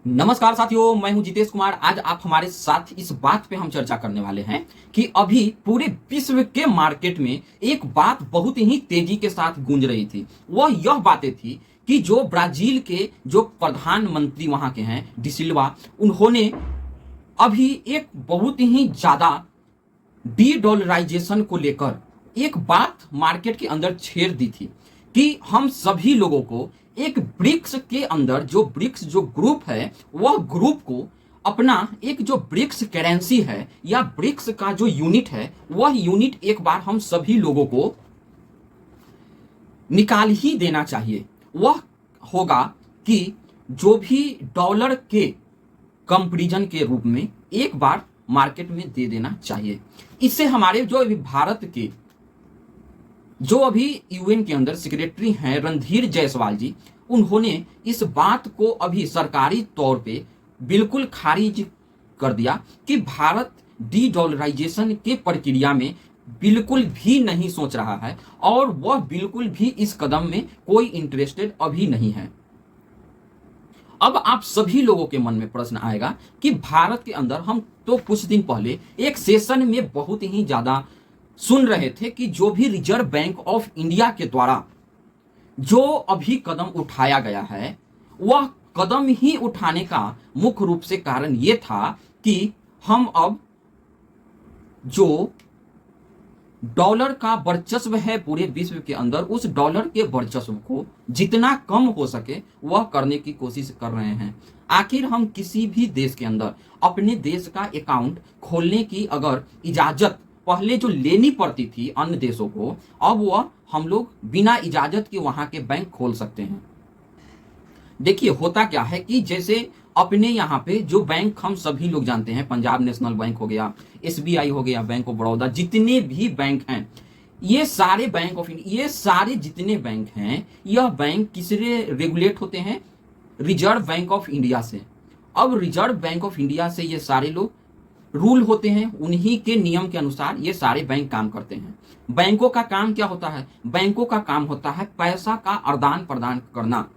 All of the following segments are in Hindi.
नमस्कार साथियों, मैं हूं जितेश कुमार। आज आप हमारे साथ इस बात पे हम चर्चा करने वाले हैं कि अभी पूरे विश्व के मार्केट में एक बात बहुत ही तेजी के साथ गूंज रही थी। वह यह बातें थी कि जो ब्राजील के जो प्रधानमंत्री वहां के हैं डिसिल्वा, उन्होंने अभी एक बहुत ही ज्यादा डी डॉलराइजेशन को लेकर एक बात मार्केट के अंदर छेड़ दी थी कि हम सभी लोगों को एक ब्रिक्स के अंदर जो ग्रुप है, वह ग्रुप को अपना एक जो ब्रिक्स करेंसी है या ब्रिक्स का जो यूनिट है, वह यूनिट एक बार हम सभी लोगों को निकाल ही देना चाहिए। वह होगा कि जो भी डॉलर के कंपैरिजन के रूप में एक बार मार्केट में दे देना चाहिए। इससे हमारे जो अभी भारत के जो अभी यूएन के अंदर सेक्रेटरी हैं रणधीर जायसवाल जी, उन्होंने इस बात को अभी सरकारी तौर पे बिल्कुल खारिज कर दिया कि भारत डी डॉलराइजेशन के प्रक्रिया में बिल्कुल भी नहीं सोच रहा है और वह बिल्कुल भी इस कदम में कोई इंटरेस्टेड अभी नहीं है। अब आप सभी लोगों के मन में प्रश्न आएगा कि भारत के अंदर हम तो कुछ दिन पहले एक सेशन में बहुत ही ज्यादा सुन रहे थे कि जो भी रिजर्व बैंक ऑफ इंडिया के द्वारा जो अभी कदम उठाया गया है, वह कदम ही उठाने का मुख्य रूप से कारण यह था कि हम अब जो डॉलर का वर्चस्व है पूरे विश्व के अंदर, उस डॉलर के वर्चस्व को जितना कम हो सके वह करने की कोशिश कर रहे हैं। आखिर हम किसी भी देश के अंदर अपने देश का अकाउंट खोलने की अगर इजाजत पहले जो लेनी पड़ती थी अन्य देशों को, अब वह हम लोग बिना इजाजत के वहां के बैंक खोल सकते हैं। देखिए होता क्या है कि जैसे अपने यहाँ पे जो बैंक हम सभी लोग जानते हैं, पंजाब नेशनल बैंक हो गया, एसबीआई हो गया, बैंक ऑफ बड़ौदा, जितने भी बैंक हैं, ये सारे बैंक ऑफ इंडिया, ये सारे जितने बैंक हैं, यह बैंक किससे रेगुलेट होते हैं? रिजर्व बैंक ऑफ इंडिया से। अब रिजर्व बैंक ऑफ इंडिया से ये सारे लोग रूल होते हैं, उन्हीं के नियम के अनुसार ये सारे बैंक काम करते हैं। बैंकों का काम क्या होता है? बैंकों का काम होता है पैसा का आदान प्रदान करना,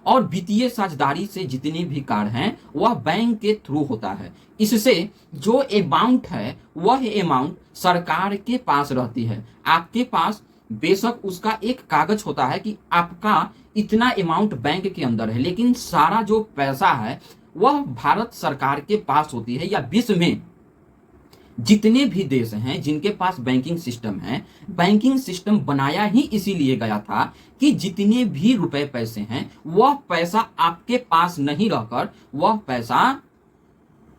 और वित्तीय साझेदारी से जितने भी कार्य हैं वह बैंक के थ्रू होता है। इससे जो अमाउंट है वह अमाउंट सरकार के पास रहती है। आपके पास बेशक उसका एक कागज होता है कि आपका इतना अमाउंट बैंक के अंदर है, लेकिन सारा जो पैसा है वह भारत सरकार के पास होती है। या विश्व में जितने भी देश हैं जिनके पास बैंकिंग सिस्टम है, बैंकिंग सिस्टम बनाया ही इसीलिए गया था कि जितने भी रुपए पैसे हैं वह पैसा आपके पास नहीं रहकर वह पैसा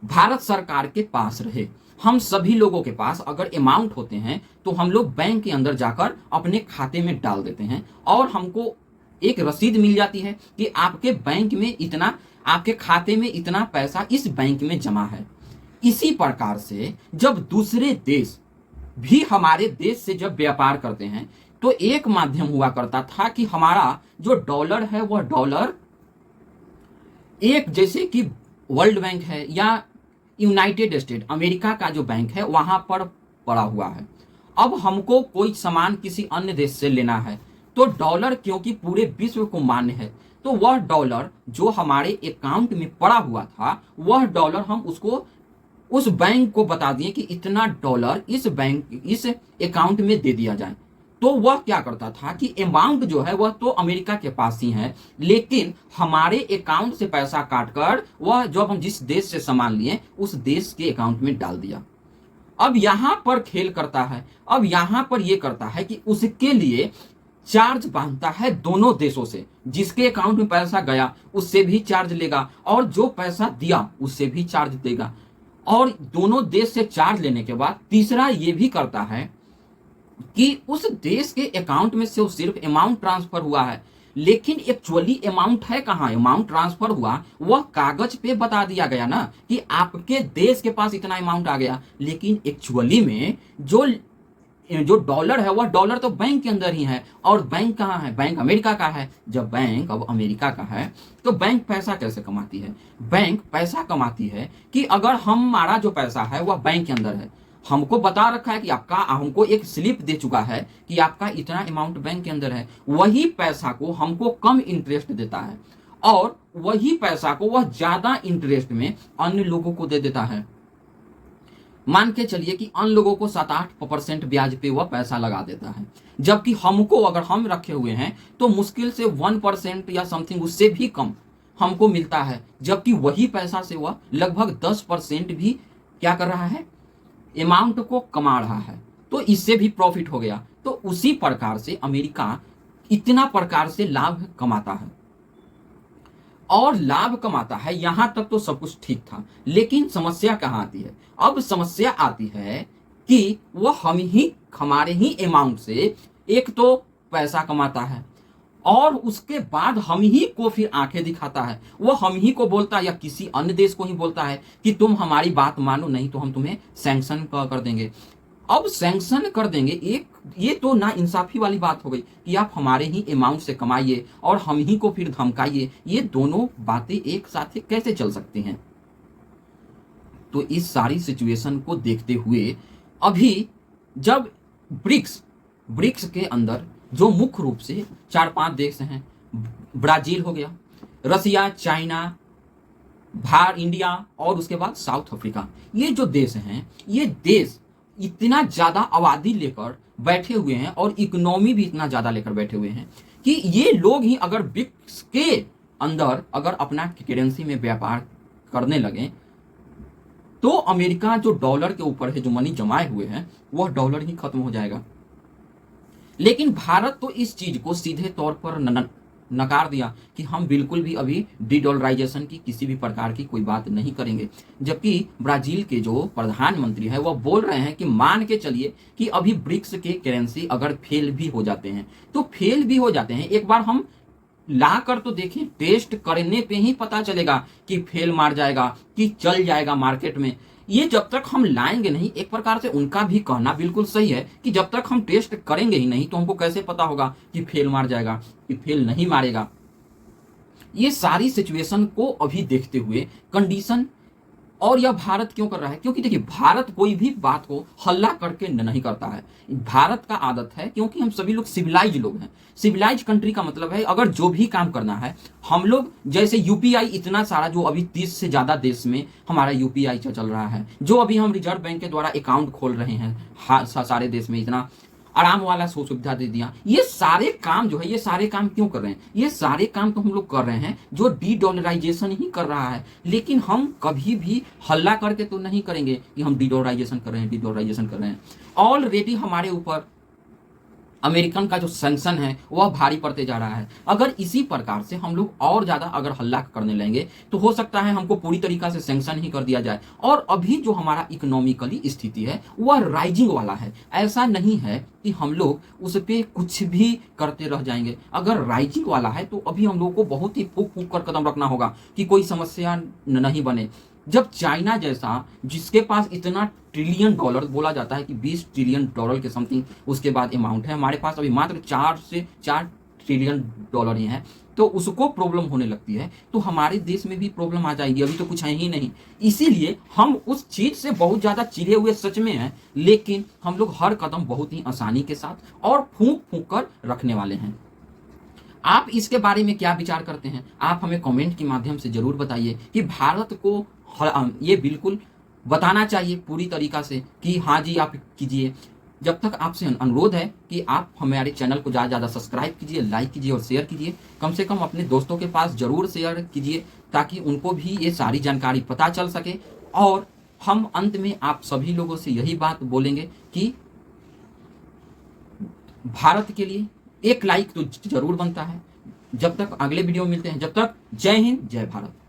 भारत सरकार के पास रहे। हम सभी लोगों के पास अगर अमाउंट होते हैं तो हम लोग बैंक के अंदर जाकर अपने खाते में डाल देते हैं और हमको एक रसीद मिल जाती है कि आपके बैंक में इतना, आपके खाते में इतना पैसा इस बैंक में जमा है। इसी प्रकार से जब दूसरे देश भी हमारे देश से जब व्यापार करते हैं तो एक माध्यम हुआ करता था कि हमारा जो डॉलर है वह डॉलर एक, जैसे कि वर्ल्ड बैंक है या यूनाइटेड स्टेट अमेरिका का जो बैंक है वहां पर पड़ा हुआ है। अब हमको कोई सामान किसी अन्य देश से लेना है तो डॉलर क्योंकि पूरे विश्व को मान्य है, तो वह डॉलर जो हमारे अकाउंट में पड़ा हुआ था वह डॉलर हम उसको उस बैंक को बता दिए कि इतना डॉलर इस बैंक इस अकाउंट में दे दिया जाए। तो वह क्या करता था कि अमाउंट जो है वह तो अमेरिका के पास ही है, लेकिन हमारे अकाउंट से पैसा काटकर वह जब हम जिस देश से सामान लिए उस देश के अकाउंट में डाल दिया। अब यहां पर खेल करता है, अब यहां पर यह करता है कि उसके लिए चार्ज बांधता है दोनों देशों से। जिसके अकाउंट में पैसा गया उससे भी चार्ज लेगा और जो पैसा दिया उससे भी चार्ज देगा। और दोनों देश से चार्ज लेने के बाद तीसरा ये भी करता है कि उस देश के अकाउंट में से सिर्फ अमाउंट ट्रांसफर हुआ है, लेकिन एक्चुअली अमाउंट है कहाँ? अमाउंट ट्रांसफर हुआ वह कागज पे बता दिया गया ना कि आपके देश के पास इतना अमाउंट आ गया, लेकिन एक्चुअली में जो डॉलर है वह डॉलर तो बैंक के अंदर ही है। और बैंक कहाँ है? बैंक अमेरिका का है। जब बैंक अब अमेरिका का है तो बैंक पैसा कैसे कमाती है? बैंक पैसा कमाती है कि अगर हमारा जो पैसा है वह बैंक के अंदर है, हमको बता रखा है कि आपका, हमको एक स्लिप दे चुका है कि आपका इतना अमाउंट बैंक के अंदर है, वही पैसा को हमको कम इंटरेस्ट देता है और वही पैसा को वह ज्यादा इंटरेस्ट में अन्य लोगों को दे देता है। मान के चलिए कि अन्य लोगों को 7-8% ब्याज पे वह पैसा लगा देता है, जबकि हमको अगर हम रखे हुए हैं तो मुश्किल से 1% या समथिंग उससे भी कम हमको मिलता है, जबकि वही पैसा से वह लगभग 10% भी क्या कर रहा है, अमाउंट को कमा रहा है। तो इससे भी प्रॉफिट हो गया। तो उसी प्रकार से अमेरिका इतना प्रकार से लाभ कमाता है और लाभ कमाता है। यहां तक तो सब कुछ ठीक था, लेकिन समस्या कहां आती है? अब समस्या आती है कि वह हमारे ही अमाउंट से एक तो पैसा कमाता है और उसके बाद हम ही को फिर आंखें दिखाता है। वह हम ही को बोलता है या किसी अन्य देश को ही बोलता है कि तुम हमारी बात मानो, नहीं तो हम तुम्हें सैंक्शन कर देंगे। अब सैंक्शन कर देंगे, एक ये तो ना इंसाफी वाली बात हो गई कि आप हमारे ही अमाउंट से कमाइए और हम ही को फिर धमकाइए। ये दोनों बातें एक साथ कैसे चल सकती हैं? तो इस सारी सिचुएशन को देखते हुए अभी जब ब्रिक्स के अंदर जो मुख्य रूप से 4-5 देश हैं, ब्राजील हो गया, रसिया, चाइना, इंडिया और उसके बाद साउथ अफ्रीका, ये जो देश हैं, ये देश इतना ज्यादा आबादी लेकर बैठे हुए हैं और इकोनॉमी भी इतना ज्यादा लेकर बैठे हुए हैं कि ये लोग ही अगर ब्रिक्स के अंदर अगर अपना करेंसी में व्यापार करने लगे तो अमेरिका जो डॉलर के ऊपर है, जो मनी जमाए हुए हैं, वह डॉलर ही खत्म हो जाएगा। लेकिन भारत तो इस चीज को सीधे तौर पर नकार दिया कि हम बिल्कुल भी अभी डीडॉलराइजेशन की किसी भी प्रकार की कोई बात नहीं करेंगे। जबकि ब्राजील के जो प्रधानमंत्री है वह बोल रहे हैं कि मान के चलिए कि अभी ब्रिक्स के करेंसी अगर फेल भी हो जाते हैं तो फेल भी हो जाते हैं, एक बार हम ला कर तो देखें, टेस्ट करने पे ही पता चलेगा कि फेल मार जाएगा कि चल जाएगा मार्केट में। ये जब तक हम लाएंगे नहीं, एक प्रकार से उनका भी कहना बिल्कुल सही है कि जब तक हम टेस्ट करेंगे ही नहीं तो हमको कैसे पता होगा कि फेल मार जाएगा कि फेल नहीं मारेगा। ये सारी सिचुएशन को अभी देखते हुए कंडीशन, और यह भारत क्यों कर रहा है? क्योंकि देखिए, भारत कोई भी बात को हल्ला करके नहीं करता है। भारत का आदत है, क्योंकि हम सभी लोग सिविलाइज लोग हैं। सिविलाइज कंट्री का मतलब है अगर जो भी काम करना है, हम लोग जैसे यूपीआई इतना सारा, जो अभी 30 से ज्यादा देश में हमारा यूपीआई चल रहा है, जो अभी हम रिजर्व बैंक के द्वारा अकाउंट खोल रहे हैं, सारे देश में इतना आराम वाला सुविधा दे दिया। ये सारे काम जो है, ये सारे काम क्यों कर रहे हैं? ये सारे काम तो हम लोग कर रहे हैं जो डीडॉलराइजेशन ही कर रहा है। लेकिन हम कभी भी हल्ला करके तो नहीं करेंगे कि हम डीडॉलराइजेशन कर रहे हैं, डीडॉलराइजेशन कर रहे हैं। ऑलरेडी हमारे ऊपर अमेरिकन का जो सैंक्शन है वह भारी पड़ते जा रहा है। अगर इसी प्रकार से हम लोग और ज्यादा अगर हल्ला करने लगेंगे तो हो सकता है हमको पूरी तरीका से सैंक्शन ही कर दिया जाए। और अभी जो हमारा इकोनॉमिकली स्थिति है वह राइजिंग वाला है। ऐसा नहीं है कि हम लोग उस पर कुछ भी करते रह जाएंगे। अगर राइजिंग वाला है तो अभी हम लोग को बहुत ही फूक फूक कर कदम रखना होगा कि कोई समस्या नहीं बने। जब चाइना जैसा, जिसके पास इतना ट्रिलियन डॉलर, बोला जाता है कि 20 ट्रिलियन डॉलर के समथिंग उसके बाद अमाउंट है, हमारे पास अभी मात्र 4 से 4 ट्रिलियन डॉलर ही है, तो उसको प्रॉब्लम होने लगती है तो हमारे देश में भी प्रॉब्लम आ जाएगी। अभी तो कुछ है ही नहीं। इसीलिए हम उस चीज से बहुत ज्यादा चिढ़े हुए सच में हैं, लेकिन हम लोग हर कदम बहुत ही आसानी के साथ और फूंक फूंक कर रखने वाले हैं। आप इसके बारे में क्या विचार करते हैं? आप हमें कमेंट के माध्यम से जरूर बताइए कि भारत को ये बिल्कुल बताना चाहिए पूरी तरीका से कि हाँ जी आप कीजिए। जब तक आपसे अनुरोध है कि आप हमारे चैनल को ज़्यादा ज़्यादा सब्सक्राइब कीजिए, लाइक कीजिए और शेयर कीजिए। कम से कम अपने दोस्तों के पास जरूर शेयर कीजिए ताकि उनको भी ये सारी जानकारी पता चल सके। और हम अंत में आप सभी लोगों से यही बात बोलेंगे कि भारत के लिए एक लाइक तो जरूर बनता है। जब तक अगले वीडियो में मिलते हैं, जब तक जय हिंद, जय भारत।